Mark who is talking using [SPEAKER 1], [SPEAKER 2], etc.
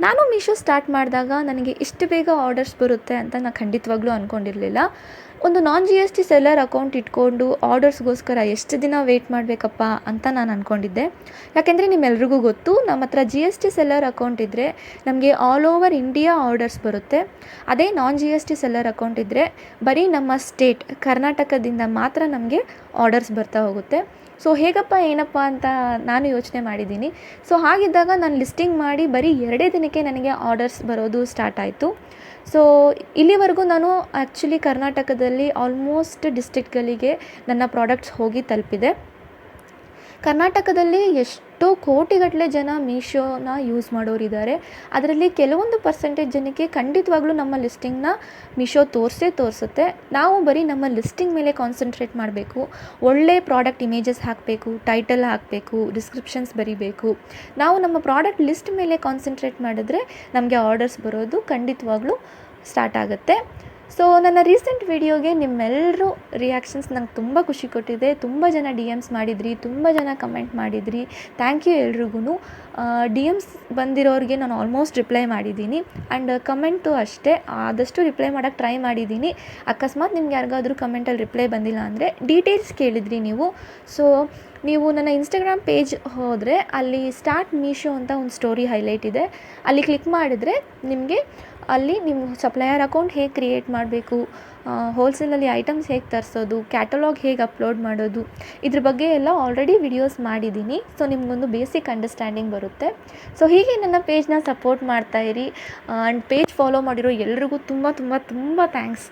[SPEAKER 1] ನಾನು ಮೀಶೋ ಸ್ಟಾರ್ಟ್ ಮಾಡಿದಾಗ ನನಗೆ ಇಷ್ಟು ಬೇಗ ಆರ್ಡರ್ಸ್ ಬರುತ್ತೆ ಅಂತ ನಾನು ಖಂಡಿತವಾಗ್ಲೂ ಅಂದ್ಕೊಂಡಿರಲಿಲ್ಲ. ಒಂದು non G S T seller account ಇಟ್ಕೊಂಡು ಆರ್ಡರ್ಸ್ಗೋಸ್ಕರ ಎಷ್ಟು ದಿನ ವೆಯ್ಟ್ ಮಾಡಬೇಕಪ್ಪ ಅಂತ ನಾನು ಅಂದ್ಕೊಂಡಿದ್ದೆ. ಯಾಕೆಂದರೆ ನಿಮ್ಮೆಲ್ರಿಗೂ ಗೊತ್ತು, ನಮ್ಮ ಹತ್ರ G S T seller account ಇದ್ದರೆ ನಮಗೆ ಆಲ್ ಓವರ್ ಇಂಡಿಯಾ ಆರ್ಡರ್ಸ್ ಬರುತ್ತೆ. ಅದೇ non G S T seller account ಇದ್ದರೆ ಬರೀ ನಮ್ಮ ಸ್ಟೇಟ್ ಕರ್ನಾಟಕದಿಂದ ಮಾತ್ರ ನಮಗೆ ಆರ್ಡರ್ಸ್ ಬರ್ತಾ ಹೋಗುತ್ತೆ. ಸೊ ಹೇಗಪ್ಪ ಏನಪ್ಪ ಅಂತ ನಾನು ಯೋಚನೆ ಮಾಡಿದ್ದೀನಿ. ಸೊ ಹಾಗಿದ್ದಾಗ ನಾನು ಲಿಸ್ಟಿಂಗ್ ಮಾಡಿ ಬರೀ 2 ದಿನಕ್ಕೆ ನನಗೆ ಆರ್ಡರ್ಸ್ ಬರೋದು ಸ್ಟಾರ್ಟ್ ಆಯಿತು. ಸೊ ಇಲ್ಲಿವರೆಗೂ ನಾನು ಆ್ಯಕ್ಚುಲಿ ಕರ್ನಾಟಕದಲ್ಲಿ ಆಲ್ಮೋಸ್ಟ್ ಡಿಸ್ಟ್ರಿಕ್ಟ್ಗಳಿಗೆ ನನ್ನ ಪ್ರಾಡಕ್ಟ್ಸ್ ಹೋಗಿ ತಲುಪಿದೆ. ಕರ್ನಾಟಕದಲ್ಲಿ ಎಷ್ಟೋ ಕೋಟಿಗಟ್ಟಲೆ ಜನ ಮೀಶೋನ ಯೂಸ್ ಮಾಡೋರಿದ್ದಾರೆ. ಅದರಲ್ಲಿ ಕೆಲವೊಂದು ಪರ್ಸೆಂಟೇಜ್ ಜನಕ್ಕೆ ಖಂಡಿತವಾಗ್ಲೂ ನಮ್ಮ ಲಿಸ್ಟಿಂಗ್ನ ಮೀಶೋ ತೋರಿಸುತ್ತೆ. ನಾವು ಬರೀ ನಮ್ಮ ಲಿಸ್ಟಿಂಗ್ ಮೇಲೆ ಕಾನ್ಸಂಟ್ರೇಟ್ ಮಾಡಬೇಕು. ಒಳ್ಳೆ ಪ್ರಾಡಕ್ಟ್ ಇಮೇಜಸ್ ಹಾಕಬೇಕು, ಟೈಟಲ್ ಹಾಕಬೇಕು, ಡಿಸ್ಕ್ರಿಪ್ಷನ್ಸ್ ಬರೀಬೇಕು. ನಾವು ನಮ್ಮ ಪ್ರಾಡಕ್ಟ್ ಲಿಸ್ಟ್ ಮೇಲೆ ಕಾನ್ಸಂಟ್ರೇಟ್ ಮಾಡಿದ್ರೆ ನಮಗೆ ಆರ್ಡರ್ಸ್ ಬರೋದು ಖಂಡಿತವಾಗ್ಲೂ ಸ್ಟಾರ್ಟ್ ಆಗುತ್ತೆ. ಸೊ ನನ್ನ ರೀಸೆಂಟ್ ವಿಡಿಯೋಗೆ ನಿಮ್ಮೆಲ್ಲರೂ ರಿಯಾಕ್ಷನ್ಸ್ ನಂಗೆ ತುಂಬ ಖುಷಿ ಕೊಟ್ಟಿದೆ. ತುಂಬ ಜನ ಡಿ ಎಮ್ಸ್ ಮಾಡಿದ್ರಿ, ತುಂಬ ಜನ ಕಮೆಂಟ್ ಮಾಡಿದ್ರಿ. ಥ್ಯಾಂಕ್ ಯು ಎಲ್ರಿಗೂ. ಡಿ ಎಮ್ಸ್ ಬಂದಿರೋರಿಗೆ ನಾನು ಆಲ್ಮೋಸ್ಟ್ ರಿಪ್ಲೈ ಮಾಡಿದ್ದೀನಿ. ಆ್ಯಂಡ್ ಕಮೆಂಟು ಅಷ್ಟೇ, ಆದಷ್ಟು ರಿಪ್ಲೈ ಮಾಡೋಕ್ಕೆ ಟ್ರೈ ಮಾಡಿದ್ದೀನಿ. ಅಕಸ್ಮಾತ್ ನಿಮ್ಗೆ ಯಾರಿಗಾದ್ರೂ ಕಮೆಂಟಲ್ಲಿ ರಿಪ್ಲೈ ಬಂದಿಲ್ಲ ಅಂದರೆ ಡೀಟೇಲ್ಸ್ ಕೇಳಿದ್ರಿ ನೀವು. ಸೊ ನೀವು ನನ್ನ ಇನ್ಸ್ಟಾಗ್ರಾಮ್ ಪೇಜ್ ಹೋದರೆ ಅಲ್ಲಿ ಸ್ಟಾರ್ಟ್ ಮೀಶೋ ಅಂತ ಒಂದು ಸ್ಟೋರಿ ಹೈಲೈಟ್ ಇದೆ. ಅಲ್ಲಿ ಕ್ಲಿಕ್ ಮಾಡಿದರೆ ನಿಮಗೆ ಅಲ್ಲಿ ನಿಮ್ಮ ಸಪ್ಲೈಯರ್ ಅಕೌಂಟ್ ಹೇಗೆ ಕ್ರಿಯೇಟ್ ಮಾಡಬೇಕು, ಹೋಲ್ಸೇಲಲ್ಲಿ ಐಟಮ್ಸ್ ಹೇಗೆ ತರಿಸೋದು, ಕ್ಯಾಟಲಾಗ್ ಹೇಗೆ ಅಪ್ಲೋಡ್ ಮಾಡೋದು, ಇದ್ರ ಬಗ್ಗೆ ಎಲ್ಲ ಆಲ್ರೆಡಿ ವಿಡಿಯೋಸ್ ಮಾಡಿದ್ದೀನಿ. ಸೊ ನಿಮಗೊಂದು ಬೇಸಿಕ್ ಅಂಡರ್ಸ್ಟ್ಯಾಂಡಿಂಗ್ ಬರುತ್ತೆ. ಸೊ ಹೀಗೆ ನನ್ನ ಪೇಜ್ನ ಸಪೋರ್ಟ್ ಮಾಡ್ತಾಯಿರಿ. ಆ್ಯಂಡ್ ಪೇಜ್ ಫಾಲೋ ಮಾಡಿರೋ ಎಲ್ರಿಗೂ ತುಂಬ ತುಂಬ ತುಂಬ ಥ್ಯಾಂಕ್ಸ್.